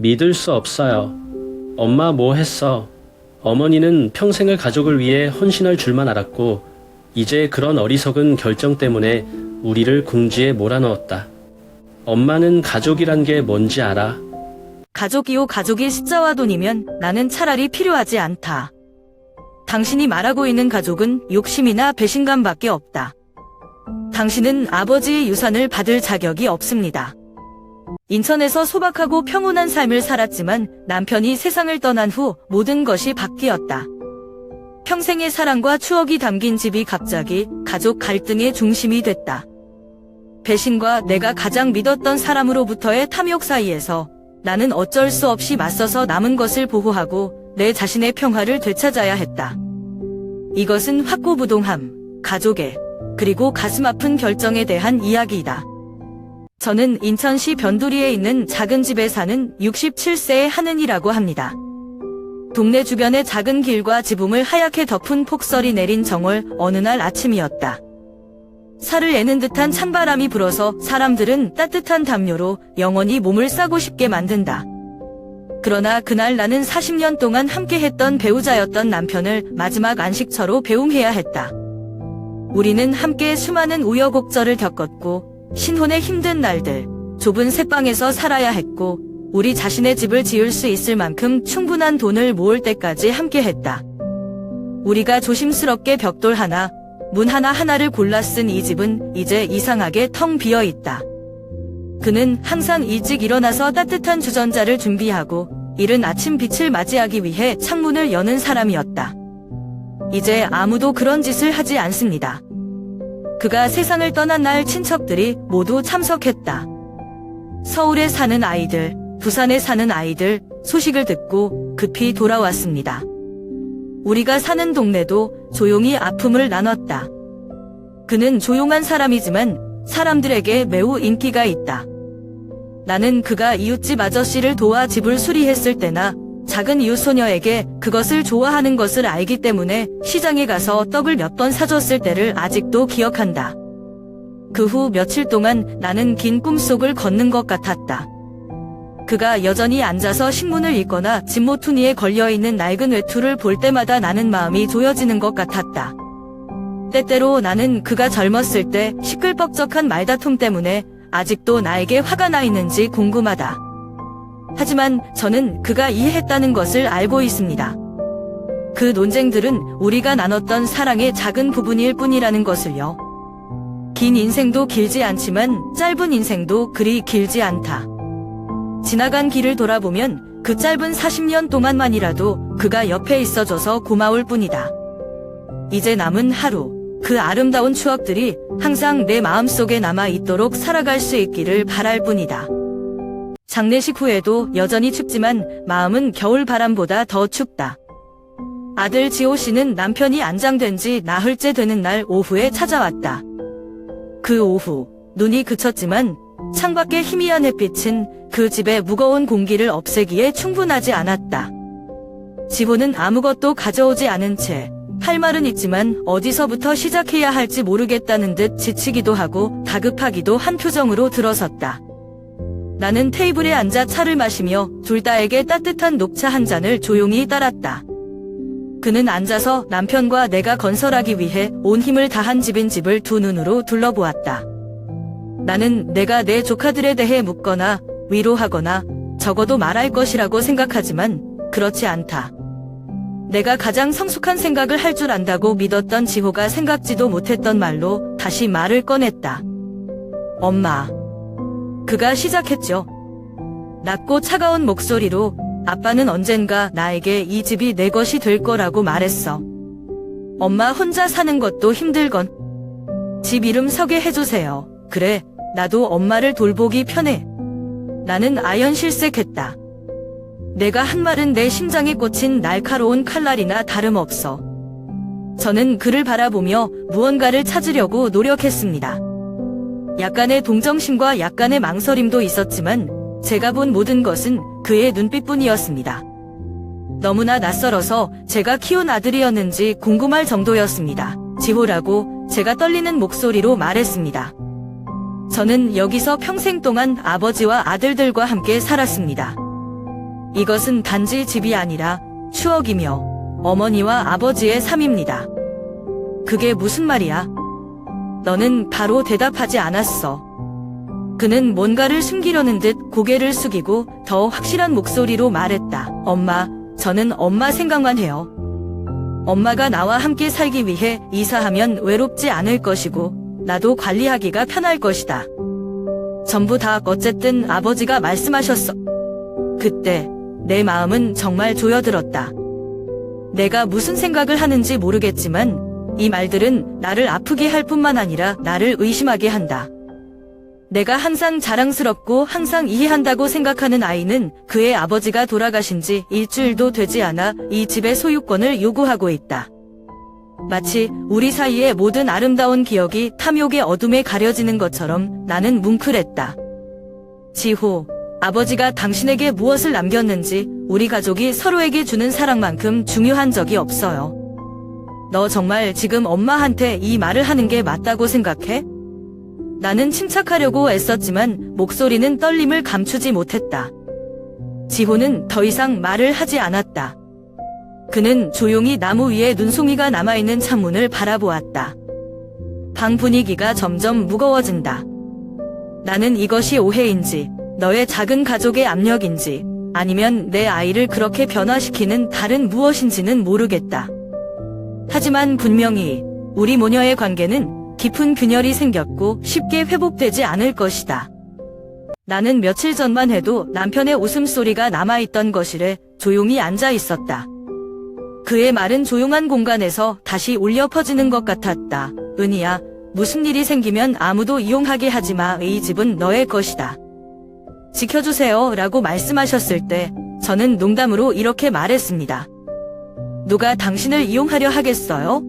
믿을 수 없어요. 엄마 뭐 했어? 어머니는 평생을 가족을 위해 헌신할 줄만 알았고 이제 그런 어리석은 결정 때문에 우리를 궁지에 몰아넣었다. 엄마는 가족이란 게 뭔지 알아? 가족이요 가족이 숫자와 돈이면 나는 차라리 필요하지 않다. 당신이 말하고 있는 가족은 욕심이나 배신감밖에 없다. 당신은 아버지의 유산을 받을 자격이 없습니다. 인천에서 소박하고 평온한 삶을 살았지만 남편이 세상을 떠난 후 모든 것이 바뀌었다. 평생의 사랑과 추억이 담긴 집이 갑자기 가족 갈등의 중심이 됐다. 배신과 내가 가장 믿었던 사람으로부터의 탐욕 사이에서 나는 어쩔 수 없이 맞서서 남은 것을 보호하고 내 자신의 평화를 되찾아야 했다. 이것은 확고부동함, 가족애, 그리고 가슴 아픈 결정에 대한 이야기이다. 저는 인천시 변두리에 있는 작은 집에 사는 67세의 하은이라고 합니다. 동네 주변의 작은 길과 지붕을 하얗게 덮은 폭설이 내린 정월 어느 날 아침이었다. 살을 애는 듯한 찬바람이 불어서 사람들은 따뜻한 담요로 영원히 몸을 싸고 싶게 만든다. 그러나 그날 나는 40년 동안 함께했던 배우자였던 남편을 마지막 안식처로 배웅해야 했다. 우리는 함께 수많은 우여곡절을 겪었고 신혼의 힘든 날들, 좁은 새방에서 살아야 했고 우리 자신의 집을 지을 수 있을 만큼 충분한 돈을 모을 때까지 함께했다. 우리가 조심스럽게 벽돌 하나, 문 하나하나를 골라 쓴 이 집은 이제 이상하게 텅 비어 있다. 그는 항상 일찍 일어나서 따뜻한 주전자를 준비하고 이른 아침 빛을 맞이하기 위해 창문을 여는 사람이었다. 이제 아무도 그런 짓을 하지 않습니다. 그가 세상을 떠난 날 친척들이 모두 참석했다. 서울에 사는 아이들, 부산에 사는 아이들 소식을 듣고 급히 돌아왔습니다. 우리가 사는 동네도 조용히 아픔을 나눴다. 그는 조용한 사람이지만 사람들에게 매우 인기가 있다. 나는 그가 이웃집 아저씨를 도와 집을 수리했을 때나 작은 이웃 소녀에게 그것을 좋아하는 것을 알기 때문에 시장에 가서 떡을 몇 번 사줬을 때를 아직도 기억한다. 그 후 며칠 동안 나는 긴 꿈속을 걷는 것 같았다. 그가 여전히 앉아서 신문을 읽거나 집모퉁이에 걸려있는 낡은 외투를 볼 때마다 나는 마음이 조여지는 것 같았다. 때때로 나는 그가 젊었을 때 시끌벅적한 말다툼 때문에 아직도 나에게 화가 나 있는지 궁금하다. 하지만 저는 그가 이해했다는 것을 알고 있습니다. 그 논쟁들은 우리가 나눴던 사랑의 작은 부분일 뿐이라는 것을요. 긴 인생도 길지 않지만 짧은 인생도 그리 길지 않다. 지나간 길을 돌아보면 그 짧은 40년 동안만이라도 그가 옆에 있어줘서 고마울 뿐이다. 이제 남은 하루, 그 아름다운 추억들이 항상 내 마음속에 남아있도록 살아갈 수 있기를 바랄 뿐이다. 장례식 후에도 여전히 춥지만 마음은 겨울 바람보다 더 춥다. 아들 지호 씨는 남편이 안장된 지 나흘째 되는 날 오후에 찾아왔다. 그 오후, 눈이 그쳤지만 창밖의 희미한 햇빛은 그 집의 무거운 공기를 없애기에 충분하지 않았다. 지호는 아무것도 가져오지 않은 채 할 말은 있지만 어디서부터 시작해야 할지 모르겠다는 듯 지치기도 하고 다급하기도 한 표정으로 들어섰다. 나는 테이블에 앉아 차를 마시며 둘 다에게 따뜻한 녹차 한 잔을 조용히 따랐다. 그는 앉아서 남편과 내가 건설하기 위해 온 힘을 다한 집인 집을 두 눈으로 둘러보았다. 나는 내가 내 조카들에 대해 묻거나 위로하거나 적어도 말할 것이라고 생각하지만 그렇지 않다. 내가 가장 성숙한 생각을 할 줄 안다고 믿었던 지호가 생각지도 못했던 말로 다시 말을 꺼냈다. 엄마. 그가 시작했죠. 낮고 차가운 목소리로 아빠는 언젠가 나에게 이 집이 내 것이 될 거라고 말했어. 엄마 혼자 사는 것도 힘들건 집 이름 서게 해주세요. 그래, 나도 엄마를 돌보기 편해. 나는 아연실색했다. 내가 한 말은 내 심장에 꽂힌 날카로운 칼날이나 다름없어. 저는 그를 바라보며 무언가를 찾으려고 노력했습니다. 약간의 동정심과 약간의 망설임도 있었지만 제가 본 모든 것은 그의 눈빛뿐이었습니다. 너무나 낯설어서 제가 키운 아들이었는지 궁금할 정도였습니다. 지호라고 제가 떨리는 목소리로 말했습니다. 저는 여기서 평생 동안 아버지와 아들들과 함께 살았습니다. 이것은 단지 집이 아니라 추억이며 어머니와 아버지의 삶입니다. 그게 무슨 말이야? 너는 바로 대답하지 않았어. 그는 뭔가를 숨기려는 듯 고개를 숙이고 더 확실한 목소리로 말했다. 엄마, 저는 엄마 생각만 해요. 엄마가 나와 함께 살기 위해 이사하면 외롭지 않을 것이고 나도 관리하기가 편할 것이다. 전부 다 어쨌든 아버지가 말씀하셨어. 그때 내 마음은 정말 조여들었다. 내가 무슨 생각을 하는지 모르겠지만 이 말들은 나를 아프게 할 뿐만 아니라 나를 의심하게 한다. 내가 항상 자랑스럽고 항상 이해한다고 생각하는 아이는 그의 아버지가 돌아가신 지 일주일도 되지 않아 이 집의 소유권을 요구하고 있다. 마치 우리 사이의 모든 아름다운 기억이 탐욕의 어둠에 가려지는 것처럼 나는 뭉클했다. 지호, 아버지가 당신에게 무엇을 남겼는지 우리 가족이 서로에게 주는 사랑만큼 중요한 적이 없어요. 너 정말 지금 엄마한테 이 말을 하는 게 맞다고 생각해? 나는 침착하려고 애썼지만 목소리는 떨림을 감추지 못했다. 지호는 더 이상 말을 하지 않았다. 그는 조용히 나무 위에 눈송이가 남아있는 창문을 바라보았다. 방 분위기가 점점 무거워진다. 나는 이것이 오해인지, 너의 작은 가족의 압력인지, 아니면 내 아이를 그렇게 변화시키는 다른 무엇인지는 모르겠다. 하지만 분명히 우리 모녀의 관계는 깊은 균열이 생겼고 쉽게 회복되지 않을 것이다. 나는 며칠 전만 해도 남편의 웃음소리가 남아있던 거실에 조용히 앉아 있었다. 그의 말은 조용한 공간에서 다시 울려 퍼지는 것 같았다. 은희야, 무슨 일이 생기면 아무도 이용하게 하지 마. 이 집은 너의 것이다. 지켜주세요 라고 말씀하셨을 때 저는 농담으로 이렇게 말했습니다. 누가 당신을 이용하려 하겠어요?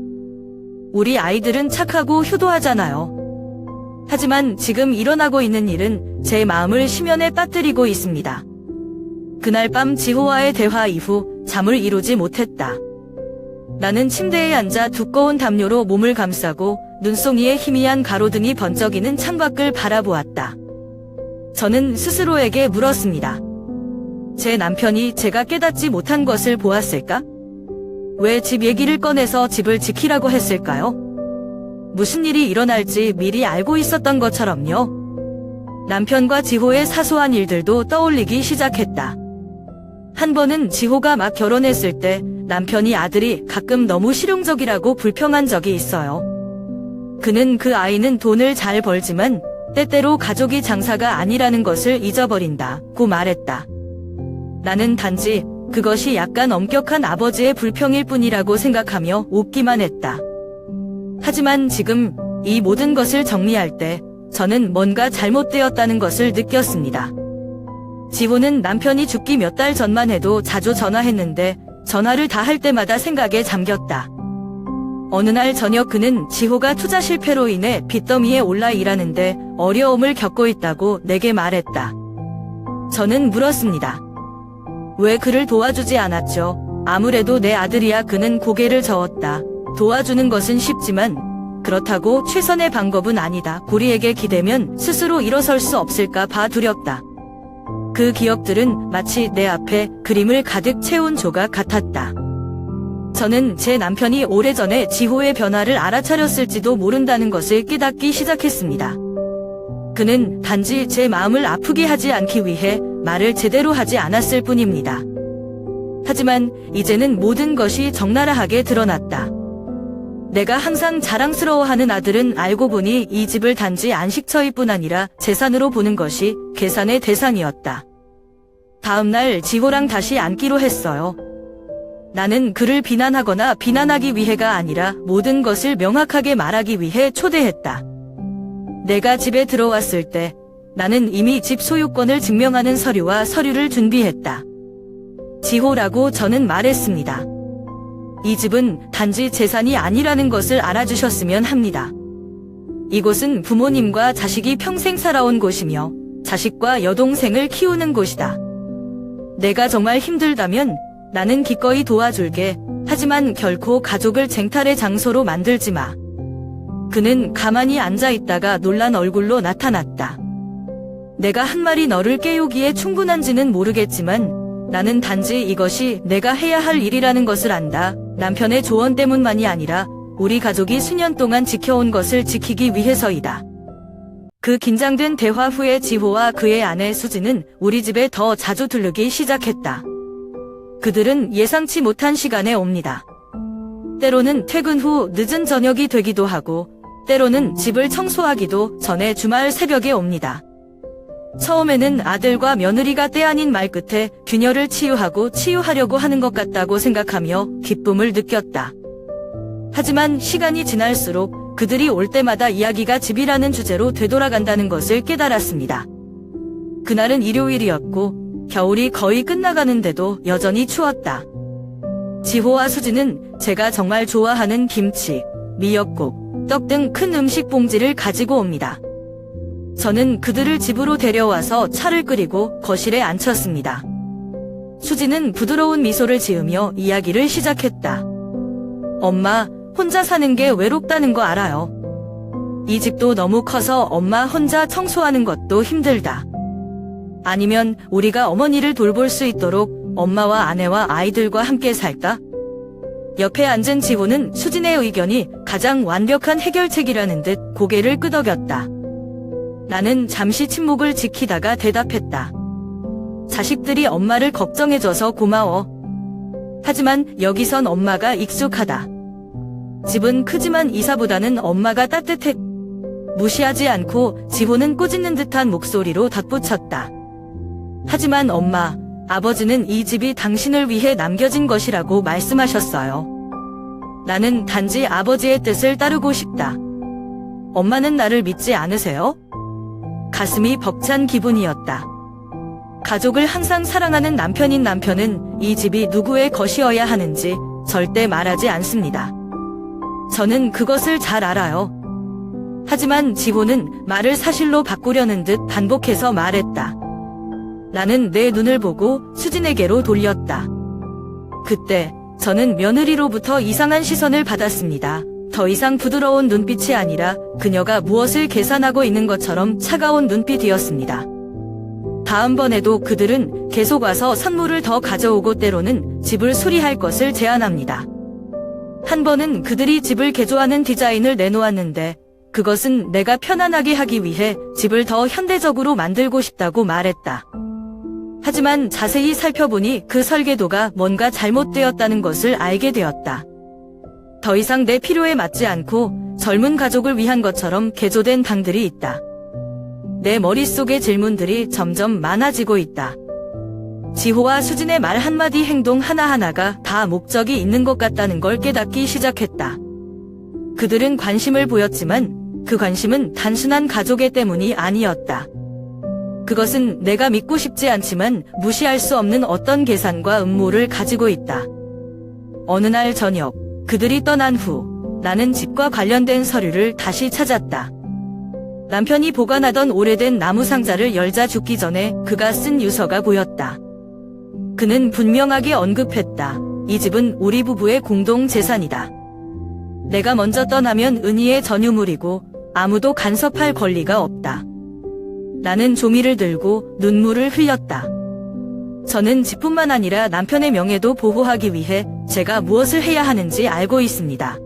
우리 아이들은 착하고 효도하잖아요. 하지만 지금 일어나고 있는 일은 제 마음을 심연에 빠뜨리고 있습니다. 그날 밤 지호와의 대화 이후 잠을 이루지 못했다. 나는 침대에 앉아 두꺼운 담요로 몸을 감싸고 눈송이에 희미한 가로등이 번쩍이는 창밖을 바라보았다. 저는 스스로에게 물었습니다. 제 남편이 제가 깨닫지 못한 것을 보았을까? 왜 집 얘기를 꺼내서 집을 지키라고 했을까요? 무슨 일이 일어날지 미리 알고 있었던 것처럼요. 남편과 지호의 사소한 일들도 떠올리기 시작했다. 한 번은 지호가 막 결혼했을 때 남편이 아들이 가끔 너무 실용적이라고 불평한 적이 있어요. 그는 그 아이는 돈을 잘 벌지만 때때로 가족이 장사가 아니라는 것을 잊어버린다고 말했다. 나는 단지 그것이 약간 엄격한 아버지의 불평일 뿐이라고 생각하며 웃기만 했다. 하지만 지금 이 모든 것을 정리할 때 저는 뭔가 잘못되었다는 것을 느꼈습니다. 지호는 남편이 죽기 몇 달 전만 해도 자주 전화했는데 전화를 다 할 때마다 생각에 잠겼다. 어느 날 저녁 그는 지호가 투자 실패로 인해 빚더미에 올라 일하는데 어려움을 겪고 있다고 내게 말했다. 저는 물었습니다. 왜 그를 도와주지 않았죠? 아무래도 내 아들이야. 그는 고개를 저었다. 도와주는 것은 쉽지만 그렇다고 최선의 방법은 아니다. 우리에게 기대면 스스로 일어설 수 없을까 봐 두렵다. 그 기억들은 마치 내 앞에 그림을 가득 채운 조각 같았다. 저는 제 남편이 오래전에 지호의 변화를 알아차렸을지도 모른다는 것을 깨닫기 시작했습니다. 그는 단지 제 마음을 아프게 하지 않기 위해 말을 제대로 하지 않았을 뿐입니다. 하지만 이제는 모든 것이 적나라하게 드러났다. 내가 항상 자랑스러워하는 아들은 알고 보니 이 집을 단지 안식처일 뿐 아니라 재산으로 보는 것이 계산의 대상이었다. 다음 날 지호랑 다시 앉기로 했어요. 나는 그를 비난하거나 비난하기 위해가 아니라 모든 것을 명확하게 말하기 위해 초대했다. 내가 집에 들어왔을 때 나는 이미 집 소유권을 증명하는 서류를 준비했다. 지호라고 저는 말했습니다. 이 집은 단지 재산이 아니라는 것을 알아주셨으면 합니다. 이곳은 부모님과 자식이 평생 살아온 곳이며 자식과 여동생을 키우는 곳이다. 내가 정말 힘들다면 나는 기꺼이 도와줄게. 하지만 결코 가족을 쟁탈의 장소로 만들지 마. 그는 가만히 앉아있다가 놀란 얼굴로 나타났다. 내가 한 말이 너를 깨우기에 충분한지는 모르겠지만 나는 단지 이것이 내가 해야 할 일이라는 것을 안다. 남편의 조언 때문만이 아니라 우리 가족이 수년 동안 지켜온 것을 지키기 위해서이다. 그 긴장된 대화 후에 지호와 그의 아내 수지는 우리 집에 더 자주 들르기 시작했다. 그들은 예상치 못한 시간에 옵니다. 때로는 퇴근 후 늦은 저녁이 되기도 하고, 때로는 집을 청소하기도 전에 주말 새벽에 옵니다. 처음에는 아들과 며느리가 때 아닌 말 끝에 균열을 치유하려고 하는 것 같다고 생각하며 기쁨을 느꼈다. 하지만 시간이 지날수록 그들이 올 때마다 이야기가 집이라는 주제로 되돌아간다는 것을 깨달았습니다. 그날은 일요일이었고 겨울이 거의 끝나가는데도 여전히 추웠다. 지호와 수지는 제가 정말 좋아하는 김치, 미역국, 떡 등 큰 음식 봉지를 가지고 옵니다. 저는 그들을 집으로 데려와서 차를 끓이고 거실에 앉혔습니다. 수지는 부드러운 미소를 지으며 이야기를 시작했다. 엄마, 혼자 사는 게 외롭다는 거 알아요. 이 집도 너무 커서 엄마 혼자 청소하는 것도 힘들다. 아니면 우리가 어머니를 돌볼 수 있도록 엄마와 아내와 아이들과 함께 살까? 옆에 앉은 지호는 수진의 의견이 가장 완벽한 해결책이라는 듯 고개를 끄덕였다. 나는 잠시 침묵을 지키다가 대답했다. 자식들이 엄마를 걱정해줘서 고마워. 하지만 여기선 엄마가 익숙하다. 집은 크지만 이사보다는 엄마가 따뜻해. 무시하지 않고 지호는 꼬집는 듯한 목소리로 덧붙였다. 하지만 엄마, 아버지는 이 집이 당신을 위해 남겨진 것이라고 말씀하셨어요. 나는 단지 아버지의 뜻을 따르고 싶다. 엄마는 나를 믿지 않으세요? 가슴이 벅찬 기분이었다. 가족을 항상 사랑하는 남편인 남편은 이 집이 누구의 것이어야 하는지 절대 말하지 않습니다. 저는 그것을 잘 알아요. 하지만 지호는 말을 사실로 바꾸려는 듯 반복해서 말했다. 나는 내 눈을 보고 수진에게로 돌렸다. 그때 저는 며느리로부터 이상한 시선을 받았습니다. 더 이상 부드러운 눈빛이 아니라 그녀가 무엇을 계산하고 있는 것처럼 차가운 눈빛이었습니다. 다음번에도 그들은 계속 와서 선물을 더 가져오고 때로는 집을 수리할 것을 제안합니다. 한 번은 그들이 집을 개조하는 디자인을 내놓았는데 그것은 내가 편안하게 하기 위해 집을 더 현대적으로 만들고 싶다고 말했다. 하지만 자세히 살펴보니 그 설계도가 뭔가 잘못되었다는 것을 알게 되었다. 더 이상 내 필요에 맞지 않고 젊은 가족을 위한 것처럼 개조된 방들이 있다. 내 머릿속의 질문들이 점점 많아지고 있다. 지호와 수진의 말 한마디 행동 하나하나가 다 목적이 있는 것 같다는 걸 깨닫기 시작했다. 그들은 관심을 보였지만 그 관심은 단순한 가족의 때문이 아니었다. 그것은 내가 믿고 싶지 않지만 무시할 수 없는 어떤 계산과 음모를 가지고 있다. 어느 날 저녁, 그들이 떠난 후 나는 집과 관련된 서류를 다시 찾았다. 남편이 보관하던 오래된 나무 상자를 열자 죽기 전에 그가 쓴 유서가 보였다. 그는 분명하게 언급했다. 이 집은 우리 부부의 공동 재산이다. 내가 먼저 떠나면 은희의 전유물이고 아무도 간섭할 권리가 없다. 나는 종이를 들고 눈물을 흘렸다. 저는 집뿐만 아니라 남편의 명예도 보호하기 위해 제가 무엇을 해야 하는지 알고 있습니다.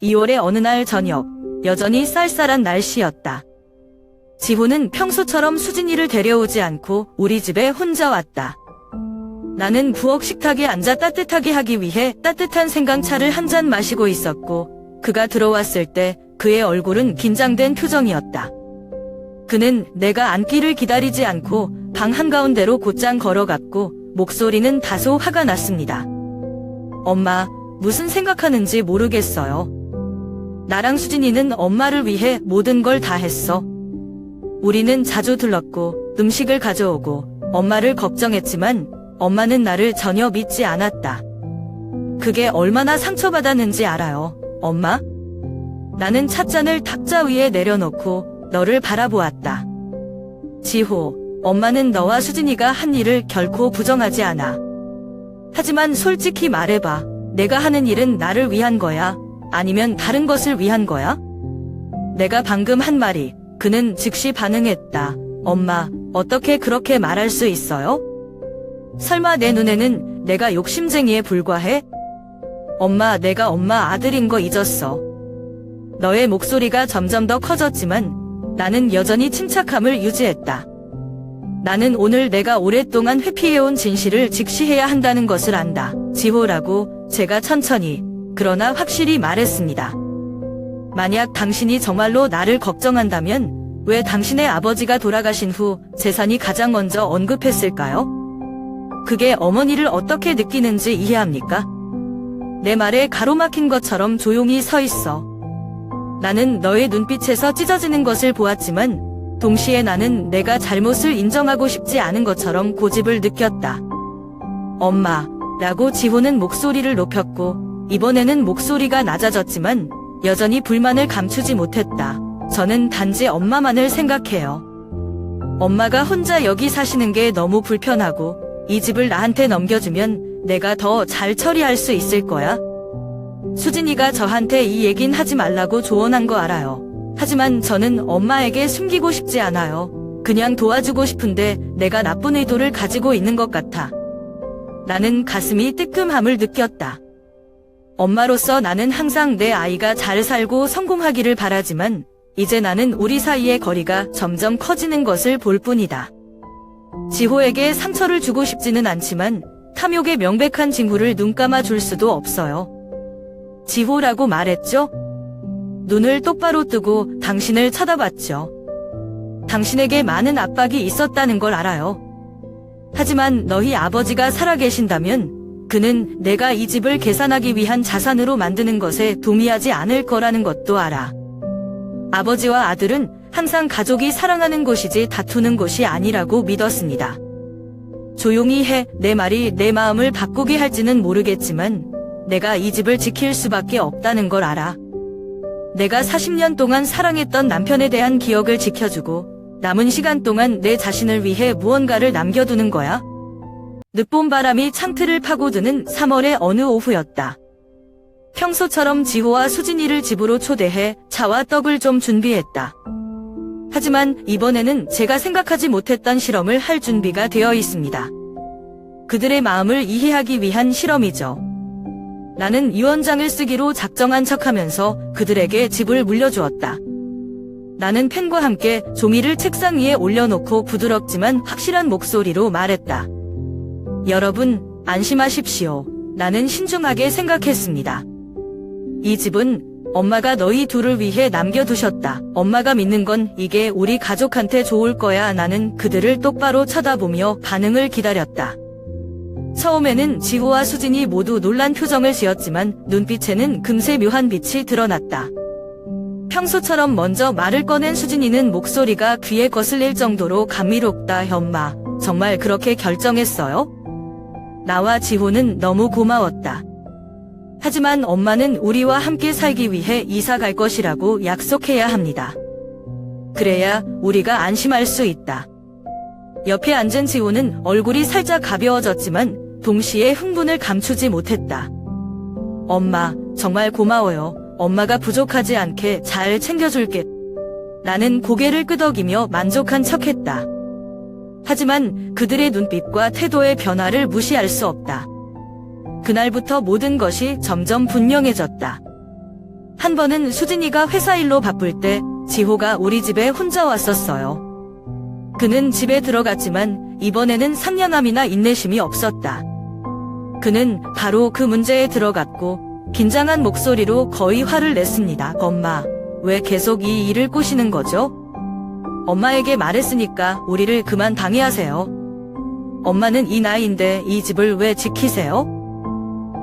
2월의 어느 날 저녁, 여전히 쌀쌀한 날씨였다. 지호는 평소처럼 수진이를 데려오지 않고 우리 집에 혼자 왔다. 나는 부엌 식탁에 앉아 따뜻하게 하기 위해 따뜻한 생강차를 한 잔 마시고 있었고 그가 들어왔을 때 그의 얼굴은 긴장된 표정이었다. 그는 내가 앉기를 기다리지 않고 방 한가운데로 곧장 걸어갔고 목소리는 다소 화가 났습니다. 엄마, 무슨 생각하는지 모르겠어요. 나랑 수진이는 엄마를 위해 모든 걸 다 했어. 우리는 자주 들렀고 음식을 가져오고 엄마를 걱정했지만 엄마는 나를 전혀 믿지 않았다. 그게 얼마나 상처받았는지 알아요, 엄마? 나는 찻잔을 탁자 위에 내려놓고 너를 바라보았다. 지호, 엄마는 너와 수진이가 한 일을 결코 부정하지 않아. 하지만 솔직히 말해봐. 내가 하는 일은 나를 위한 거야? 아니면 다른 것을 위한 거야? 내가 방금 한 말이, 그는 즉시 반응했다. 엄마, 어떻게 그렇게 말할 수 있어요? 설마 내 눈에는 내가 욕심쟁이에 불과해? 엄마, 내가 엄마 아들인 거 잊었어. 너의 목소리가 점점 더 커졌지만 나는 여전히 침착함을 유지했다. 나는 오늘 내가 오랫동안 회피해온 진실을 직시해야 한다는 것을 안다. 지호라고 제가 천천히 그러나 확실히 말했습니다. 만약 당신이 정말로 나를 걱정한다면 왜 당신의 아버지가 돌아가신 후 재산이 가장 먼저 언급했을까요? 그게 어머니를 어떻게 느끼는지 이해합니까? 내 말에 가로막힌 것처럼 조용히 서 있어. 나는 너의 눈빛에서 찢어지는 것을 보았지만 동시에 나는 내가 잘못을 인정하고 싶지 않은 것처럼 고집을 느꼈다. 엄마라고 지호는 목소리를 높였고 이번에는 목소리가 낮아졌지만 여전히 불만을 감추지 못했다. 저는 단지 엄마만을 생각해요. 엄마가 혼자 여기 사시는 게 너무 불편하고 이 집을 나한테 넘겨주면 내가 더 잘 처리할 수 있을 거야. 수진이가 저한테 이 얘긴 하지 말라고 조언한 거 알아요. 하지만 저는 엄마에게 숨기고 싶지 않아요. 그냥 도와주고 싶은데 내가 나쁜 의도를 가지고 있는 것 같아. 나는 가슴이 뜨끔함을 느꼈다. 엄마로서 나는 항상 내 아이가 잘 살고 성공하기를 바라지만 이제 나는 우리 사이의 거리가 점점 커지는 것을 볼 뿐이다. 지호에게 상처를 주고 싶지는 않지만 탐욕의 명백한 징후를 눈감아 줄 수도 없어요. 지호라고 말했죠? 눈을 똑바로 뜨고 당신을 쳐다봤죠. 당신에게 많은 압박이 있었다는 걸 알아요. 하지만 너희 아버지가 살아계신다면 그는 내가 이 집을 계산하기 위한 자산으로 만드는 것에 동의하지 않을 거라는 것도 알아. 아버지와 아들은 항상 가족이 사랑하는 곳이지 다투는 곳이 아니라고 믿었습니다. 조용히 해. 내 말이 내 마음을 바꾸게 할지는 모르겠지만 내가 이 집을 지킬 수밖에 없다는 걸 알아. 내가 40년 동안 사랑했던 남편에 대한 기억을 지켜주고 남은 시간 동안 내 자신을 위해 무언가를 남겨두는 거야. 늦봄 바람이 창틀을 파고드는 3월의 어느 오후였다. 평소처럼 지호와 수진이를 집으로 초대해 차와 떡을 좀 준비했다. 하지만 이번에는 제가 생각하지 못했던 실험을 할 준비가 되어 있습니다. 그들의 마음을 이해하기 위한 실험이죠. 나는 유언장을 쓰기로 작정한 척하면서 그들에게 집을 물려주었다. 나는 펜과 함께 종이를 책상 위에 올려놓고 부드럽지만 확실한 목소리로 말했다. 여러분, 안심하십시오. 나는 신중하게 생각했습니다. 이 집은 엄마가 너희 둘을 위해 남겨두셨다. 엄마가 믿는 건 이게 우리 가족한테 좋을 거야. 나는 그들을 똑바로 쳐다보며 반응을 기다렸다. 처음에는 지호와 수진이 모두 놀란 표정을 지었지만 눈빛에는 금세 묘한 빛이 드러났다. 평소처럼 먼저 말을 꺼낸 수진이는 목소리가 귀에 거슬릴 정도로 감미롭다. 엄마, 정말 그렇게 결정했어요? 나와 지호는 너무 고마웠다. 하지만 엄마는 우리와 함께 살기 위해 이사 갈 것이라고 약속해야 합니다. 그래야 우리가 안심할 수 있다. 옆에 앉은 지호는 얼굴이 살짝 가벼워졌지만 동시에 흥분을 감추지 못했다. 엄마, 정말 고마워요. 엄마가 부족하지 않게 잘 챙겨줄게. 나는 고개를 끄덕이며 만족한 척했다. 하지만 그들의 눈빛과 태도의 변화를 무시할 수 없다. 그날부터 모든 것이 점점 분명해졌다. 한 번은 수진이가 회사 일로 바쁠 때 지호가 우리 집에 혼자 왔었어요. 그는 집에 들어갔지만 이번에는 상냥함이나 인내심이 없었다. 그는 바로 그 문제에 들어갔고 긴장한 목소리로 거의 화를 냈습니다. 엄마, 왜 계속 이 일을 꼬시는 거죠? 엄마에게 말했으니까 우리를 그만 방해하세요. 엄마는 이 나이인데 이 집을 왜 지키세요?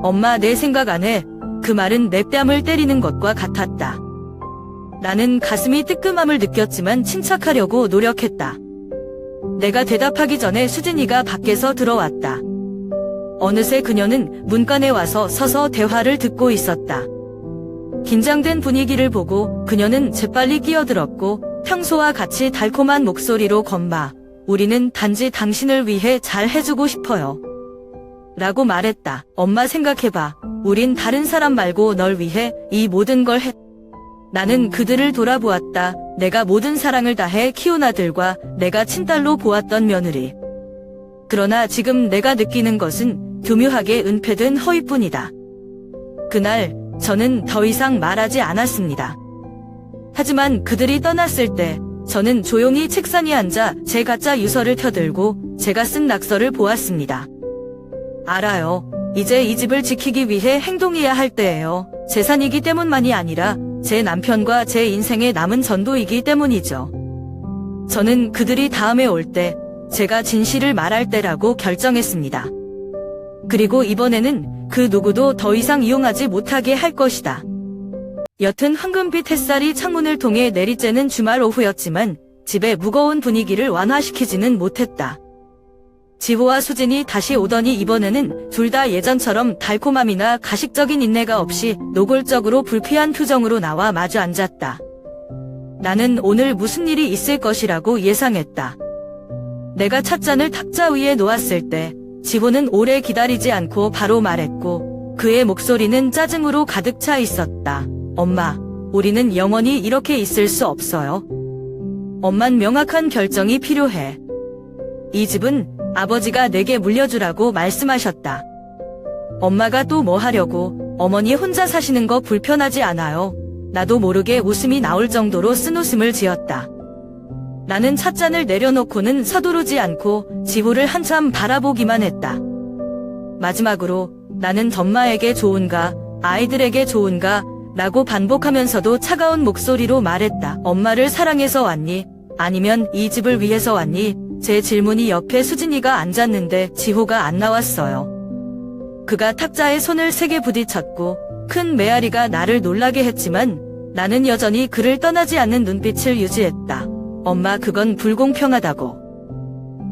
엄마, 내 생각 안 해. 그 말은 내 뺨을 때리는 것과 같았다. 나는 가슴이 뜨끔함을 느꼈지만 침착하려고 노력했다. 내가 대답하기 전에 수진이가 밖에서 들어왔다. 어느새 그녀는 문간에 와서 서서 대화를 듣고 있었다. 긴장된 분위기를 보고 그녀는 재빨리 끼어들었고 평소와 같이 달콤한 목소리로 엄마, 우리는 단지 당신을 위해 잘 해주고 싶어요. 라고 말했다. 엄마, 생각해봐. 우린 다른 사람 말고 널 위해 이 모든 걸 했. 나는 그들을 돌아보았다. 내가 모든 사랑을 다해 키운 아들과 내가 친딸로 보았던 며느리. 그러나 지금 내가 느끼는 것은 교묘하게 은폐된 허위뿐이다. 그날 저는 더 이상 말하지 않았습니다. 하지만 그들이 떠났을 때 저는 조용히 책상에 앉아 제 가짜 유서를 펴들고 제가 쓴 낙서를 보았습니다. 알아요. 이제 이 집을 지키기 위해 행동해야 할 때예요. 재산이기 때문만이 아니라 제 남편과 제 인생의 남은 전도이기 때문이죠. 저는 그들이 다음에 올 때 제가 진실을 말할 때라고 결정했습니다. 그리고 이번에는 그 누구도 더 이상 이용하지 못하게 할 것이다. 옅은 황금빛 햇살이 창문을 통해 내리쬐는 주말 오후였지만 집의 무거운 분위기를 완화시키지는 못했다. 지호와 수진이 다시 오더니 이번에는 둘 다 예전처럼 달콤함이나 가식적인 인내가 없이 노골적으로 불쾌한 표정으로 나와 마주 앉았다. 나는 오늘 무슨 일이 있을 것이라고 예상했다. 내가 찻잔을 탁자 위에 놓았을 때 지호는 오래 기다리지 않고 바로 말했고 그의 목소리는 짜증으로 가득 차 있었다. 엄마, 우리는 영원히 이렇게 있을 수 없어요. 엄만 명확한 결정이 필요해. 이 집은 아버지가 내게 물려주라고 말씀하셨다. 엄마가 또 뭐 하려고? 어머니 혼자 사시는 거 불편하지 않아요? 나도 모르게 웃음이 나올 정도로 쓴웃음을 지었다. 나는 찻잔을 내려놓고는 서두르지 않고 지호를 한참 바라보기만 했다. 마지막으로 나는 덤마에게 좋은가, 아이들에게 좋은가 라고 반복하면서도 차가운 목소리로 말했다. 엄마를 사랑해서 왔니? 아니면 이 집을 위해서 왔니? 제 질문이 옆에 수진이가 앉았는데 지호가 안 나왔어요. 그가 탁자에 손을 세게 부딪혔고 큰 메아리가 나를 놀라게 했지만 나는 여전히 그를 떠나지 않는 눈빛을 유지했다. 엄마, 그건 불공평하다고.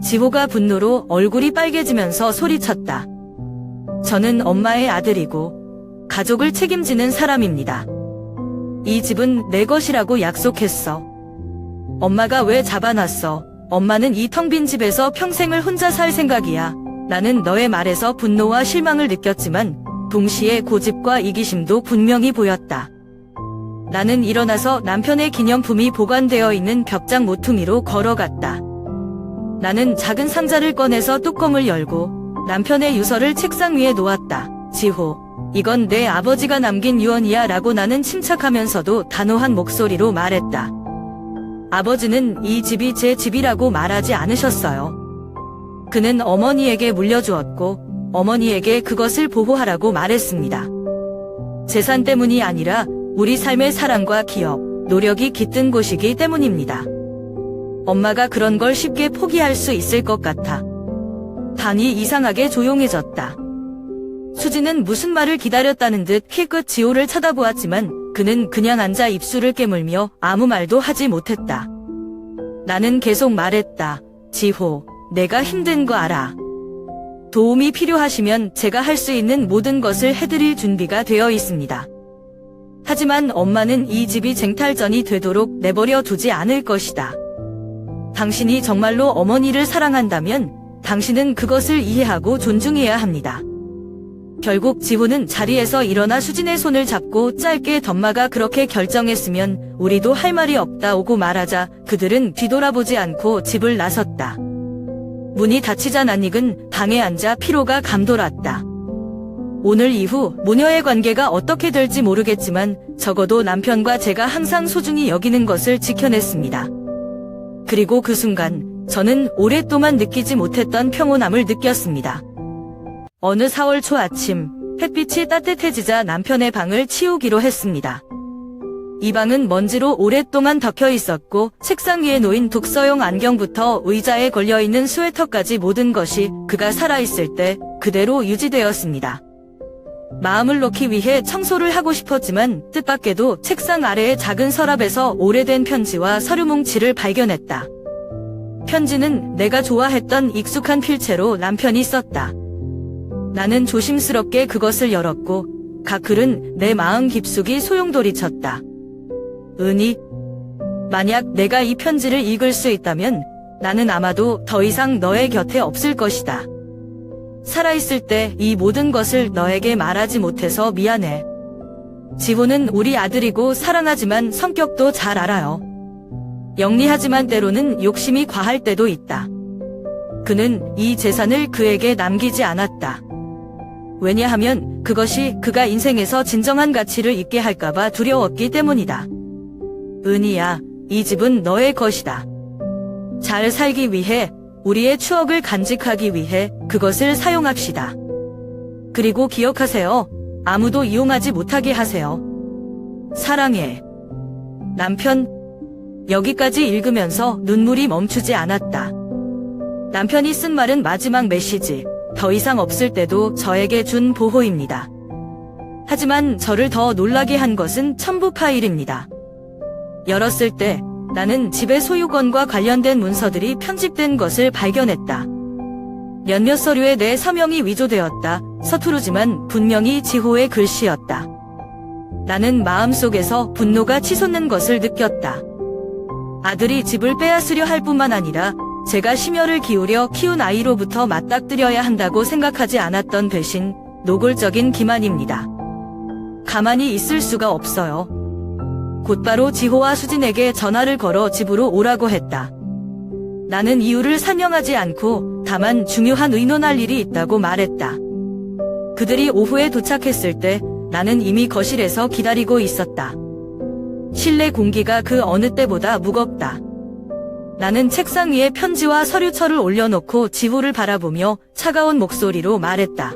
지호가 분노로 얼굴이 빨개지면서 소리쳤다. 저는 엄마의 아들이고 가족을 책임지는 사람입니다. 이 집은 내 것이라고 약속했어. 엄마가 왜 잡아놨어? 엄마는 이 텅 빈 집에서 평생을 혼자 살 생각이야. 나는 너의 말에서 분노와 실망을 느꼈지만 동시에 고집과 이기심도 분명히 보였다. 나는 일어나서 남편의 기념품이 보관되어 있는 벽장 모퉁이로 걸어갔다. 나는 작은 상자를 꺼내서 뚜껑을 열고 남편의 유서를 책상 위에 놓았다. 지호, 이건 내 아버지가 남긴 유언이야 라고 나는 침착하면서도 단호한 목소리로 말했다. 아버지는 이 집이 제 집이라고 말하지 않으셨어요. 그는 어머니에게 물려주었고 어머니에게 그것을 보호하라고 말했습니다. 재산 때문이 아니라 우리 삶의 사랑과 기억, 노력이 깃든 곳이기 때문입니다. 엄마가 그런 걸 쉽게 포기할 수 있을 것 같아. 방이 이상하게 조용해졌다. 수지는 무슨 말을 기다렸다는 듯 힐끗 지호를 쳐다보았지만 그는 그냥 앉아 입술을 깨물며 아무 말도 하지 못했다. 나는 계속 말했다. 지호, 내가 힘든 거 알아. 도움이 필요하시면 제가 할 수 있는 모든 것을 해드릴 준비가 되어 있습니다. 하지만 엄마는 이 집이 쟁탈전이 되도록 내버려 두지 않을 것이다. 당신이 정말로 어머니를 사랑한다면 당신은 그것을 이해하고 존중해야 합니다. 결국 지호는 자리에서 일어나 수진의 손을 잡고 짧게 덤마가 그렇게 결정했으면 우리도 할 말이 없다 오고 말하자 그들은 뒤돌아보지 않고 집을 나섰다. 문이 닫히자 낯익은 방에 앉아 피로가 감돌았다. 오늘 이후 모녀의 관계가 어떻게 될지 모르겠지만 적어도 남편과 제가 항상 소중히 여기는 것을 지켜냈습니다. 그리고 그 순간 저는 오랫동안 느끼지 못했던 평온함을 느꼈습니다. 어느 4월 초 아침 햇빛이 따뜻해지자 남편의 방을 치우기로 했습니다. 이 방은 먼지로 오랫동안 덮여 있었고 책상 위에 놓인 독서용 안경부터 의자에 걸려있는 스웨터까지 모든 것이 그가 살아있을 때 그대로 유지되었습니다. 마음을 놓기 위해 청소를 하고 싶었지만 뜻밖에도 책상 아래의 작은 서랍에서 오래된 편지와 서류 뭉치를 발견했다. 편지는 내가 좋아했던 익숙한 필체로 남편이 썼다. 나는 조심스럽게 그것을 열었고 각 글은 내 마음 깊숙이 소용돌이쳤다. 은희, 만약 내가 이 편지를 읽을 수 있다면 나는 아마도 더 이상 너의 곁에 없을 것이다. 살아있을 때 이 모든 것을 너에게 말하지 못해서 미안해. 지호는 우리 아들이고 사랑하지만 성격도 잘 알아요. 영리하지만 때로는 욕심이 과할 때도 있다. 그는 이 재산을 그에게 남기지 않았다. 왜냐하면 그것이 그가 인생에서 진정한 가치를 잊게 할까봐 두려웠기 때문이다. 은희야, 이 집은 너의 것이다. 잘 살기 위해, 우리의 추억을 간직하기 위해 그것을 사용합시다. 그리고 기억하세요. 아무도 이용하지 못하게 하세요. 사랑해. 남편. 여기까지 읽으면서 눈물이 멈추지 않았다. 남편이 쓴 말은 마지막 메시지, 더 이상 없을 때도 저에게 준 보호입니다. 하지만 저를 더 놀라게 한 것은 첨부 파일입니다. 열었을 때 나는 집의 소유권과 관련된 문서들이 편집된 것을 발견했다. 몇몇 서류에 내 서명이 위조되었다. 서투르지만 분명히 지호의 글씨였다. 나는 마음속에서 분노가 치솟는 것을 느꼈다. 아들이 집을 빼앗으려 할 뿐만 아니라 제가 심혈을 기울여 키운 아이로부터 맞닥뜨려야 한다고 생각하지 않았던 배신, 노골적인 기만입니다. 가만히 있을 수가 없어요. 곧바로 지호와 수진에게 전화를 걸어 집으로 오라고 했다. 나는 이유를 설명하지 않고 다만 중요한 의논할 일이 있다고 말했다. 그들이 오후에 도착했을 때 나는 이미 거실에서 기다리고 있었다. 실내 공기가 그 어느 때보다 무겁다. 나는 책상 위에 편지와 서류철을 올려놓고 지호를 바라보며 차가운 목소리로 말했다.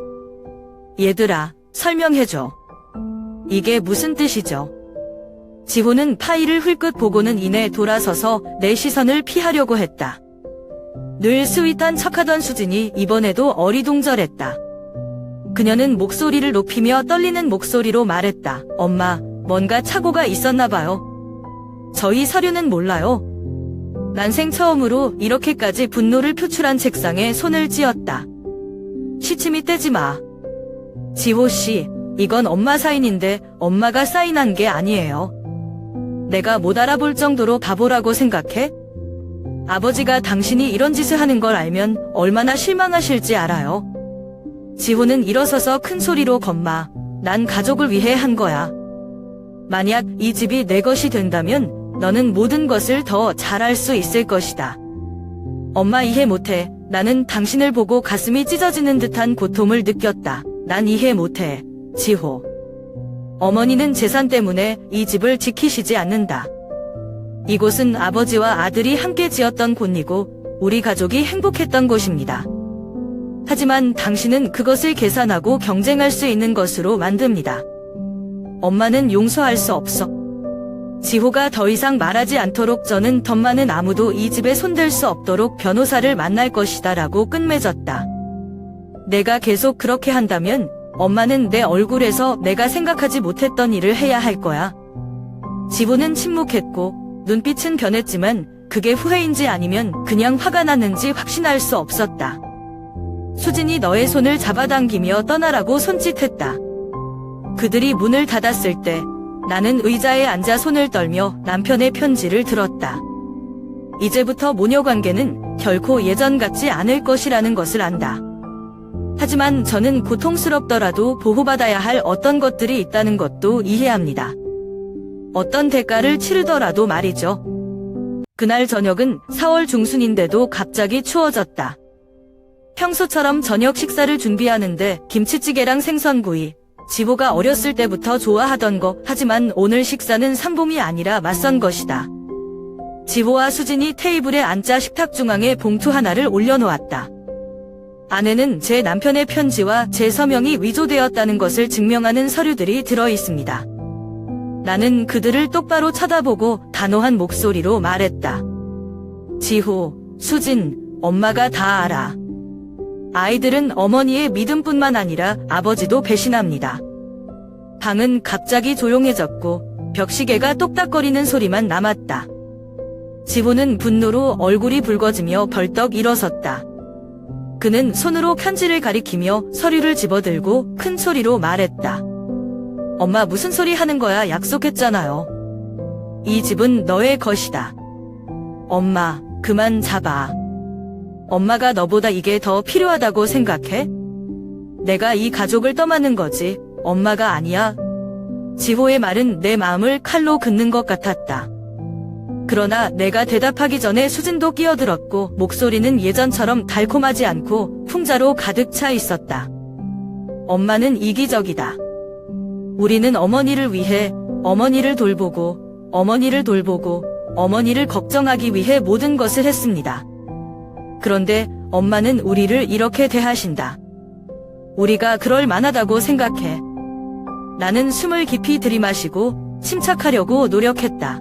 얘들아, 설명해줘. 이게 무슨 뜻이죠? 지호는 파일을 흘끗 보고는 이내 돌아서서 내 시선을 피하려고 했다. 늘 스윗한 척하던 수진이 이번에도 어리둥절했다. 그녀는 목소리를 높이며 떨리는 목소리로 말했다. 엄마, 뭔가 착오가 있었나 봐요. 저희 서류는 몰라요. 난생 처음으로 이렇게까지 분노를 표출한 책상에 손을 찧었다. 시침이 떼지 마. 지호 씨, 이건 엄마 사인인데 엄마가 사인한 게 아니에요. 내가 못 알아볼 정도로 바보라고 생각해? 아버지가 당신이 이런 짓을 하는 걸 알면 얼마나 실망하실지 알아요. 지호는 일어서서 큰 소리로 건마. 난 가족을 위해 한 거야. 만약 이 집이 내 것이 된다면 너는 모든 것을 더 잘할 수 있을 것이다. 엄마 이해 못해. 나는 당신을 보고 가슴이 찢어지는 듯한 고통을 느꼈다. 난 이해 못해, 지호. 어머니는 재산 때문에 이 집을 지키시지 않는다. 이곳은 아버지와 아들이 함께 지었던 곳이고 우리 가족이 행복했던 곳입니다. 하지만 당신은 그것을 계산하고 경쟁할 수 있는 것으로 만듭니다. 엄마는 용서할 수 없어. 지호가 더 이상 말하지 않도록 저는 덤마는 아무도 이 집에 손댈 수 없도록 변호사를 만날 것이다 라고 끝맺었다. 내가 계속 그렇게 한다면 엄마는 내 얼굴에서 내가 생각하지 못했던 일을 해야 할 거야. 지호는 침묵했고 눈빛은 변했지만 그게 후회인지 아니면 그냥 화가 났는지 확신할 수 없었다. 수진이 너의 손을 잡아당기며 떠나라고 손짓했다. 그들이 문을 닫았을 때 나는 의자에 앉아 손을 떨며 남편의 편지를 들었다. 이제부터 모녀관계는 결코 예전 같지 않을 것이라는 것을 안다. 하지만 저는 고통스럽더라도 보호받아야 할 어떤 것들이 있다는 것도 이해합니다. 어떤 대가를 치르더라도 말이죠. 그날 저녁은 4월 중순인데도 갑자기 추워졌다. 평소처럼 저녁 식사를 준비하는데 김치찌개랑 생선구이, 지호가 어렸을 때부터 좋아하던 거, 하지만 오늘 식사는 삼봉이 아니라 맞선 것이다. 지호와 수진이 테이블에 앉아 식탁 중앙에 봉투 하나를 올려놓았다. 안에는 제 남편의 편지와 제 서명이 위조되었다는 것을 증명하는 서류들이 들어있습니다. 나는 그들을 똑바로 쳐다보고 단호한 목소리로 말했다. 지호, 수진, 엄마가 다 알아. 아이들은 어머니의 믿음뿐만 아니라 아버지도 배신합니다. 방은 갑자기 조용해졌고 벽시계가 똑딱거리는 소리만 남았다. 지호는 분노로 얼굴이 붉어지며 벌떡 일어섰다. 그는 손으로 편지를 가리키며 서류를 집어들고 큰 소리로 말했다. 엄마 무슨 소리 하는 거야? 약속했잖아요. 이 집은 너의 것이다. 엄마, 그만 잡아. 엄마가 너보다 이게 더 필요하다고 생각해? 내가 이 가족을 떠맡는 거지, 엄마가 아니야. 지호의 말은 내 마음을 칼로 긋는 것 같았다. 그러나 내가 대답하기 전에 수진도 끼어들었고 목소리는 예전처럼 달콤하지 않고 풍자로 가득 차 있었다. 엄마는 이기적이다. 우리는 어머니를 위해, 어머니를 돌보고, 어머니를 걱정하기 위해 모든 것을 했습니다. 그런데 엄마는 우리를 이렇게 대하신다. 우리가 그럴 만하다고 생각해. 나는 숨을 깊이 들이마시고 침착하려고 노력했다.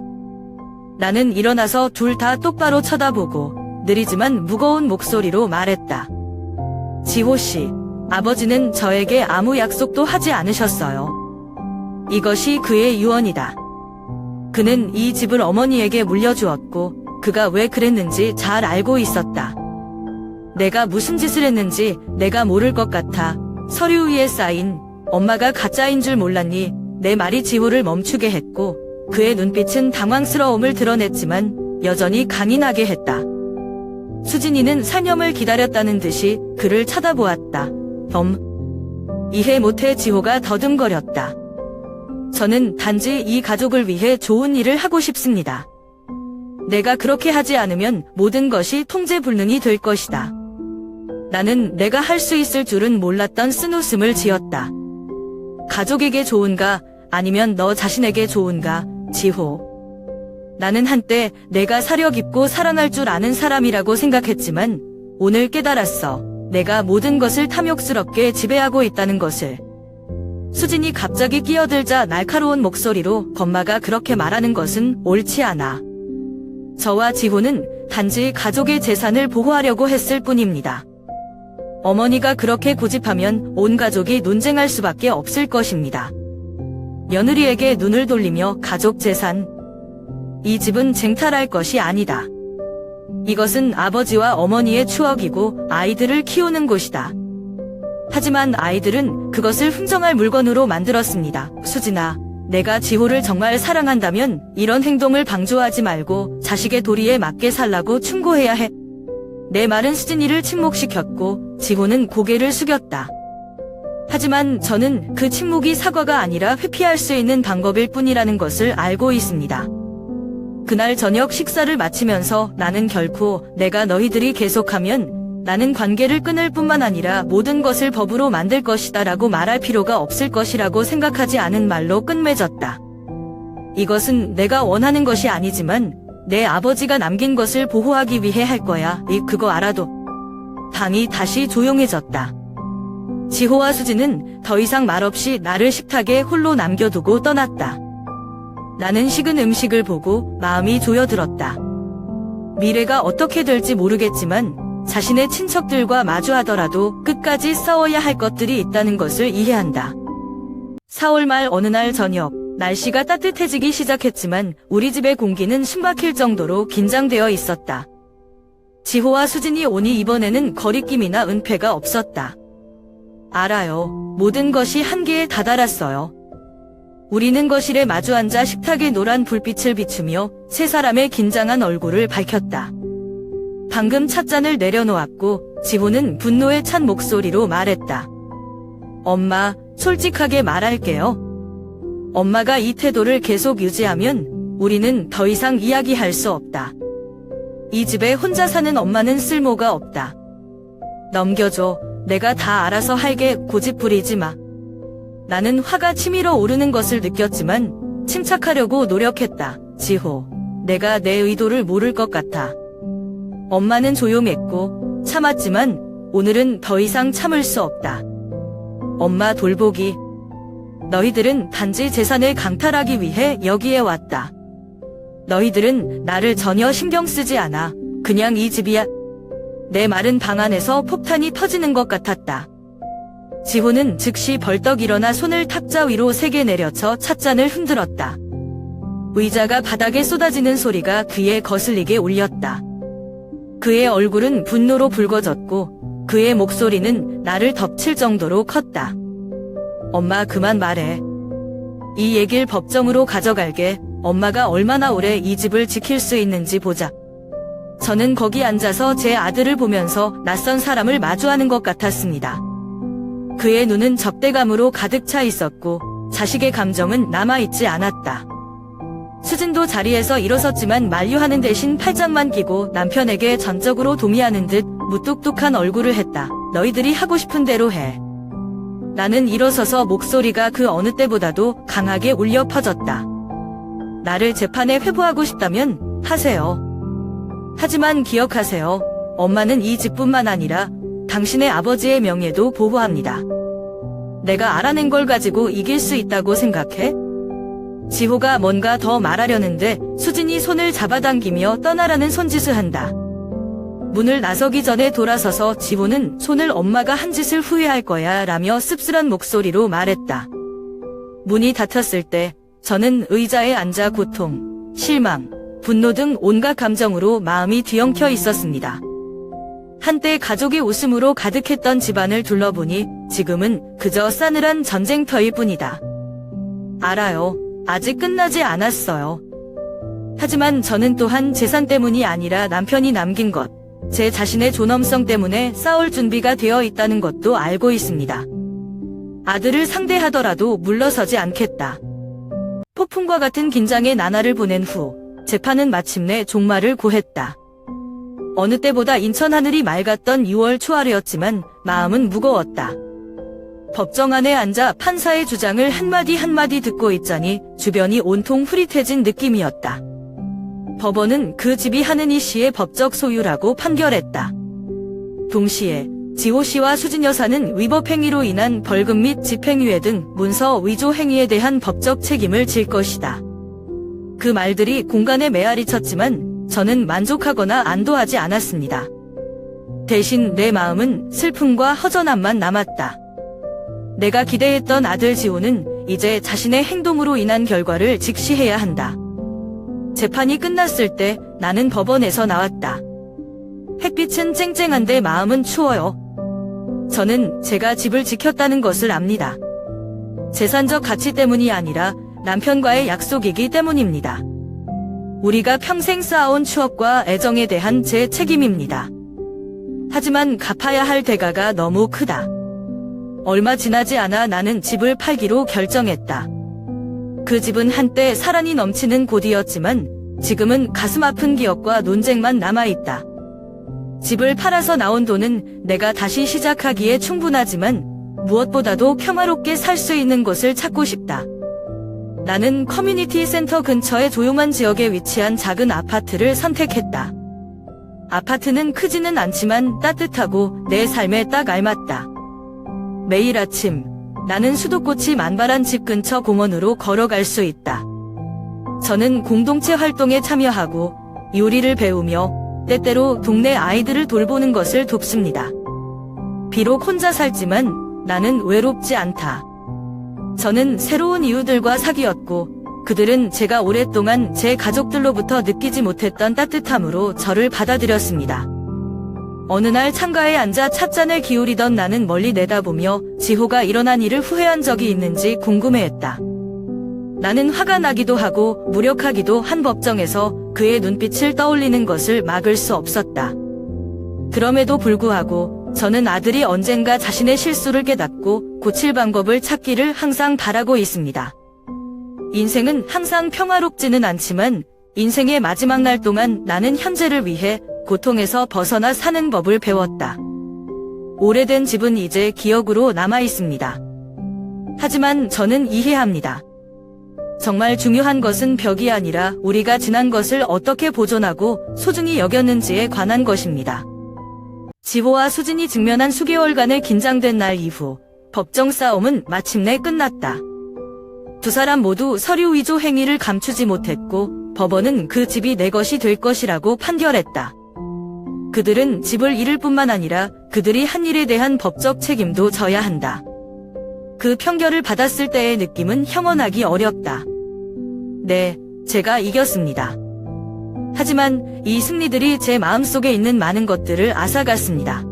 나는 일어나서 둘 다 똑바로 쳐다보고 느리지만 무거운 목소리로 말했다. 지호 씨, 아버지는 저에게 아무 약속도 하지 않으셨어요. 이것이 그의 유언이다. 그는 이 집을 어머니에게 물려주었고 그가 왜 그랬는지 잘 알고 있었다. 내가 무슨 짓을 했는지 내가 모를 것 같아. 서류 위에 쌓인 엄마가 가짜인 줄 몰랐니? 내 말이 지호를 멈추게 했고 그의 눈빛은 당황스러움을 드러냈지만 여전히 강인하게 했다. 수진이는 사념을 기다렸다는 듯이 그를 쳐다보았다. 이해 못해 지호가 더듬거렸다. 저는 단지 이 가족을 위해 좋은 일을 하고 싶습니다. 내가 그렇게 하지 않으면 모든 것이 통제불능이 될 것이다. 나는 내가 할 수 있을 줄은 몰랐던 쓴웃음을 지었다. 가족에게 좋은가 아니면 너 자신에게 좋은가, 지호. 나는 한때 내가 사려 깊고 사랑할 줄 아는 사람이라고 생각했지만 오늘 깨달았어. 내가 모든 것을 탐욕스럽게 지배하고 있다는 것을. 수진이 갑자기 끼어들자 날카로운 목소리로 엄마가 그렇게 말하는 것은 옳지 않아. 저와 지호는 단지 가족의 재산을 보호하려고 했을 뿐입니다. 어머니가 그렇게 고집하면 온 가족이 논쟁할 수밖에 없을 것입니다. 며느리에게 눈을 돌리며 가족 재산. 이 집은 쟁탈할 것이 아니다. 이것은 아버지와 어머니의 추억이고 아이들을 키우는 곳이다. 하지만 아이들은 그것을 흥정할 물건으로 만들었습니다. 수진아, 내가 지호를 정말 사랑한다면 이런 행동을 방조하지 말고 자식의 도리에 맞게 살라고 충고해야 해. 내 말은 수진이를 침묵시켰고 지호는 고개를 숙였다. 하지만 저는 그 침묵이 사과가 아니라 회피할 수 있는 방법일 뿐이라는 것을 알고 있습니다. 그날 저녁 식사를 마치면서 나는 결코 내가 너희들이 계속하면 나는 관계를 끊을 뿐만 아니라 모든 것을 법으로 만들 것이다 라고 말할 필요가 없을 것이라고 생각하지 않은 말로 끝맺었다. 이것은 내가 원하는 것이 아니지만 내 아버지가 남긴 것을 보호하기 위해 할 거야. 그거 알아도. 방이 다시 조용해졌다. 지호와 수진은 더 이상 말없이 나를 식탁에 홀로 남겨두고 떠났다. 나는 식은 음식을 보고 마음이 조여들었다. 미래가 어떻게 될지 모르겠지만 자신의 친척들과 마주하더라도 끝까지 싸워야 할 것들이 있다는 것을 이해한다. 4월 말 어느 날 저녁, 날씨가 따뜻해지기 시작했지만 우리 집의 공기는 숨막힐 정도로 긴장되어 있었다. 지호와 수진이 오니 이번에는 거리낌이나 은폐가 없었다. 알아요. 모든 것이 한계에 다다랐어요. 우리는 거실에 마주 앉아 식탁의 노란 불빛을 비추며 세 사람의 긴장한 얼굴을 밝혔다. 방금 찻잔을 내려놓았고 지호는 분노에 찬 목소리로 말했다. 엄마, 솔직하게 말할게요. 엄마가 이 태도를 계속 유지하면 우리는 더 이상 이야기할 수 없다. 이 집에 혼자 사는 엄마는 쓸모가 없다. 넘겨줘. 내가 다 알아서 할게. 고집 부리지 마. 나는 화가 치밀어 오르는 것을 느꼈지만 침착하려고 노력했다. 지호, 내가 내 의도를 모를 것 같아. 엄마는 조용했고 참았지만 오늘은 더 이상 참을 수 없다. 엄마 돌보기. 너희들은 단지 재산을 강탈하기 위해 여기에 왔다. 너희들은 나를 전혀 신경 쓰지 않아. 그냥 이 집이야. 내 말은 방 안에서 폭탄이 터지는 것 같았다. 지호는 즉시 벌떡 일어나 손을 탁자 위로 세게 내려쳐 찻잔을 흔들었다. 의자가 바닥에 쏟아지는 소리가 귀에 거슬리게 울렸다. 그의 얼굴은 분노로 붉어졌고 그의 목소리는 나를 덮칠 정도로 컸다. 엄마 그만 말해. 이 얘길 법정으로 가져갈게. 엄마가 얼마나 오래 이 집을 지킬 수 있는지 보자. 저는 거기 앉아서 제 아들을 보면서 낯선 사람을 마주하는 것 같았습니다. 그의 눈은 적대감으로 가득 차 있었고 자식의 감정은 남아있지 않았다. 수진도 자리에서 일어섰지만 만류하는 대신 팔짱만 끼고 남편에게 전적으로 동의하는 듯 무뚝뚝한 얼굴을 했다. 너희들이 하고 싶은 대로 해. 나는 일어서서 목소리가 그 어느 때보다도 강하게 울려 퍼졌다. 나를 재판에 회부하고 싶다면 하세요. 하지만 기억하세요. 엄마는 이 집뿐만 아니라 당신의 아버지의 명예도 보호합니다. 내가 알아낸 걸 가지고 이길 수 있다고 생각해? 지호가 뭔가 더 말하려는데 수진이 손을 잡아당기며 떠나라는 손짓을 한다. 문을 나서기 전에 돌아서서 지호는 손을 엄마가 한 짓을 후회할 거야 라며 씁쓸한 목소리로 말했다. 문이 닫혔을 때 저는 의자에 앉아 고통, 실망, 분노 등 온갖 감정으로 마음이 뒤엉켜 있었습니다. 한때 가족의 웃음으로 가득했던 집안을 둘러보니 지금은 그저 싸늘한 전쟁터일 뿐이다. 알아요. 아직 끝나지 않았어요. 하지만 저는 또한 재산 때문이 아니라 남편이 남긴 것, 제 자신의 존엄성 때문에 싸울 준비가 되어 있다는 것도 알고 있습니다. 아들을 상대하더라도 물러서지 않겠다. 폭풍과 같은 긴장의 나날을 보낸 후 재판은 마침내 종말을 고했다. 어느 때보다 인천 하늘이 맑았던 6월 초하루였지만 마음은 무거웠다. 법정 안에 앉아 판사의 주장을 한마디 한마디 듣고 있자니 주변이 온통 흐릿해진 느낌이었다. 법원은 그 집이 한은희 씨의 법적 소유라고 판결했다. 동시에 지호 씨와 수진 여사는 위법 행위로 인한 벌금 및 집행유예 등 문서 위조 행위에 대한 법적 책임을 질 것이다. 그 말들이 공간에 메아리 쳤지만 저는 만족하거나 안도하지 않았습니다. 대신 내 마음은 슬픔과 허전함만 남았다. 내가 기대했던 아들 지호는 이제 자신의 행동으로 인한 결과를 직시해야 한다. 재판이 끝났을 때 나는 법원에서 나왔다. 햇빛은 쨍쨍한데 마음은 추워요. 저는 제가 집을 지켰다는 것을 압니다. 재산적 가치 때문이 아니라 남편과의 약속이기 때문입니다. 우리가 평생 쌓아온 추억과 애정에 대한 제 책임입니다. 하지만 갚아야 할 대가가 너무 크다. 얼마 지나지 않아 나는 집을 팔기로 결정했다. 그 집은 한때 사랑이 넘치는 곳이었지만 지금은 가슴 아픈 기억과 논쟁만 남아있다. 집을 팔아서 나온 돈은 내가 다시 시작하기에 충분하지만 무엇보다도 평화롭게 살 수 있는 곳을 찾고 싶다. 나는 커뮤니티 센터 근처의 조용한 지역에 위치한 작은 아파트를 선택했다. 아파트는 크지는 않지만 따뜻하고 내 삶에 딱 알맞다. 매일 아침 나는 수도꽃이 만발한 집 근처 공원으로 걸어갈 수 있다. 저는 공동체 활동에 참여하고 요리를 배우며 때때로 동네 아이들을 돌보는 것을 돕습니다. 비록 혼자 살지만 나는 외롭지 않다. 저는 새로운 이웃들과 사귀었고 그들은 제가 오랫동안 제 가족들로부터 느끼지 못했던 따뜻함으로 저를 받아들였습니다. 어느 날 창가에 앉아 찻잔을 기울이던 나는 멀리 내다보며 지호가 일어난 일을 후회한 적이 있는지 궁금해했다. 나는 화가 나기도 하고 무력하기도 한 법정에서 그의 눈빛을 떠올리는 것을 막을 수 없었다. 그럼에도 불구하고 저는 아들이 언젠가 자신의 실수를 깨닫고 고칠 방법을 찾기를 항상 바라고 있습니다. 인생은 항상 평화롭지는 않지만 인생의 마지막 날 동안 나는 현재를 위해 고통에서 벗어나 사는 법을 배웠다. 오래된 집은 이제 기억으로 남아 있습니다. 하지만 저는 이해합니다. 정말 중요한 것은 벽이 아니라 우리가 지난 것을 어떻게 보존하고 소중히 여겼는지에 관한 것입니다. 지호와 수진이 직면한 수개월간의 긴장된 날 이후 법정 싸움은 마침내 끝났다. 두 사람 모두 서류 위조 행위를 감추지 못했고 법원은 그 집이 내 것이 될 것이라고 판결했다. 그들은 집을 잃을 뿐만 아니라 그들이 한 일에 대한 법적 책임도 져야 한다. 그 판결을 받았을 때의 느낌은 형언하기 어렵다. 네, 제가 이겼습니다. 하지만 이 승리들이 제 마음속에 있는 많은 것들을 앗아갔습니다.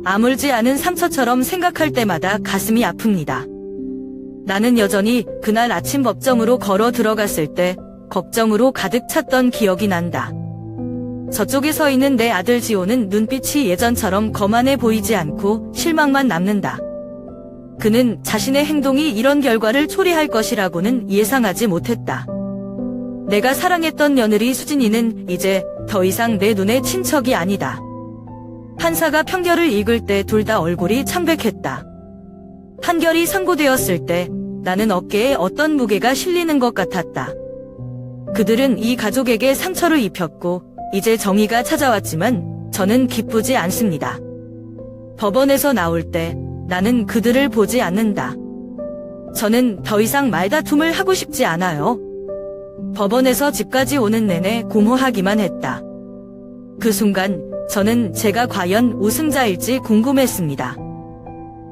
아물지 않은 상처처럼 생각할 때마다 가슴이 아픕니다. 나는 여전히 그날 아침 법정으로 걸어 들어갔을 때 걱정으로 가득 찼던 기억이 난다. 저쪽에 서 있는 내 아들 지호는 눈빛이 예전처럼 거만해 보이지 않고 실망만 남는다. 그는 자신의 행동이 이런 결과를 초래할 것이라고는 예상하지 못했다. 내가 사랑했던 며느리 수진이는 이제 더 이상 내 눈의 친척이 아니다. 판사가 판결을 읽을 때 둘 다 얼굴이 창백했다. 판결이 선고되었을 때 나는 어깨에 어떤 무게가 실리는 것 같았다. 그들은 이 가족에게 상처를 입혔고 이제 정의가 찾아왔지만 저는 기쁘지 않습니다. 법원에서 나올 때 나는 그들을 보지 않는다. 저는 더 이상 말다툼을 하고 싶지 않아요. 법원에서 집까지 오는 내내 공허하기만 했다. 그 순간 저는 제가 과연 우승자일지 궁금했습니다.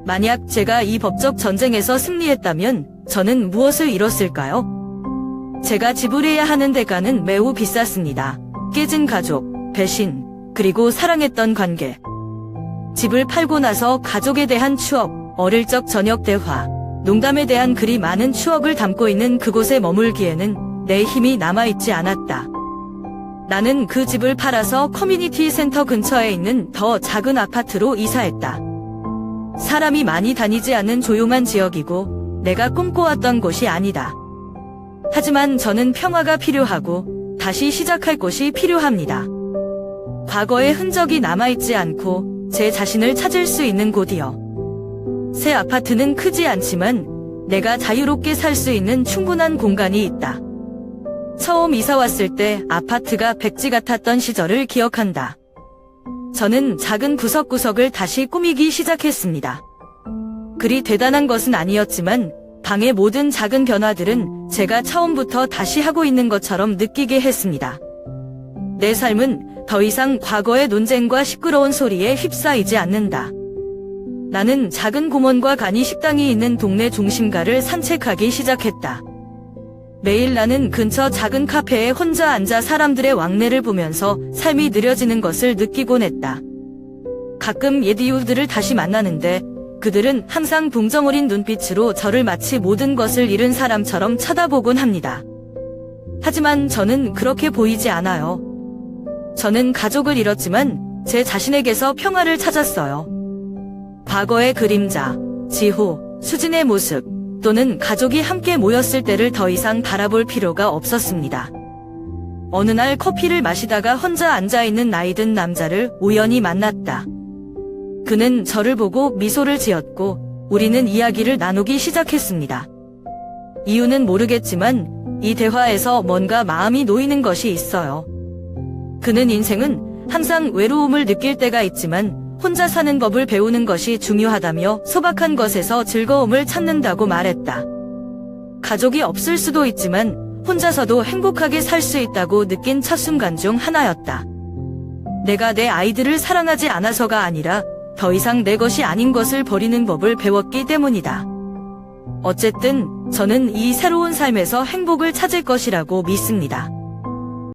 만약 제가 이 법적 전쟁에서 승리했다면 저는 무엇을 잃었을까요? 제가 지불해야 하는 대가는 매우 비쌌습니다. 깨진 가족, 배신, 그리고 사랑했던 관계. 집을 팔고 나서 가족에 대한 추억, 어릴 적 저녁 대화, 농담에 대한 그리 많은 추억을 담고 있는 그곳에 머물기에는 내 힘이 남아있지 않았다. 나는 그 집을 팔아서 커뮤니티 센터 근처에 있는 더 작은 아파트로 이사했다. 사람이 많이 다니지 않는 조용한 지역이고 내가 꿈꿔왔던 곳이 아니다. 하지만 저는 평화가 필요하고 다시 시작할 곳이 필요합니다. 과거의 흔적이 남아있지 않고 제 자신을 찾을 수 있는 곳이요. 새 아파트는 크지 않지만 내가 자유롭게 살 수 있는 충분한 공간이 있다. 처음 이사 왔을 때 아파트가 백지 같았던 시절을 기억한다. 저는 작은 구석구석을 다시 꾸미기 시작했습니다. 그리 대단한 것은 아니었지만 방의 모든 작은 변화들은 제가 처음부터 다시 하고 있는 것처럼 느끼게 했습니다. 내 삶은 더 이상 과거의 논쟁과 시끄러운 소리에 휩싸이지 않는다. 나는 작은 공원과 간이 식당이 있는 동네 중심가를 산책하기 시작했다. 매일 나는 근처 작은 카페에 혼자 앉아 사람들의 왕래를 보면서 삶이 느려지는 것을 느끼곤 했다. 가끔 옛 이웃들을 다시 만나는데 그들은 항상 동정 어린 눈빛으로 저를 마치 모든 것을 잃은 사람처럼 쳐다보곤 합니다. 하지만 저는 그렇게 보이지 않아요. 저는 가족을 잃었지만 제 자신에게서 평화를 찾았어요. 과거의 그림자, 지호, 수진의 모습, 또는 가족이 함께 모였을 때를 더 이상 바라볼 필요가 없었습니다. 어느 날 커피를 마시다가 혼자 앉아있는 나이든 남자를 우연히 만났다. 그는 저를 보고 미소를 지었고 우리는 이야기를 나누기 시작했습니다. 이유는 모르겠지만 이 대화에서 뭔가 마음이 놓이는 것이 있어요. 그는 인생은 항상 외로움을 느낄 때가 있지만 혼자 사는 법을 배우는 것이 중요하다며 소박한 것에서 즐거움을 찾는다고 말했다. 가족이 없을 수도 있지만 혼자서도 행복하게 살 수 있다고 느낀 첫 순간 중 하나였다. 내가 내 아이들을 사랑하지 않아서가 아니라 더 이상 내 것이 아닌 것을 버리는 법을 배웠기 때문이다. 어쨌든 저는 이 새로운 삶에서 행복을 찾을 것이라고 믿습니다.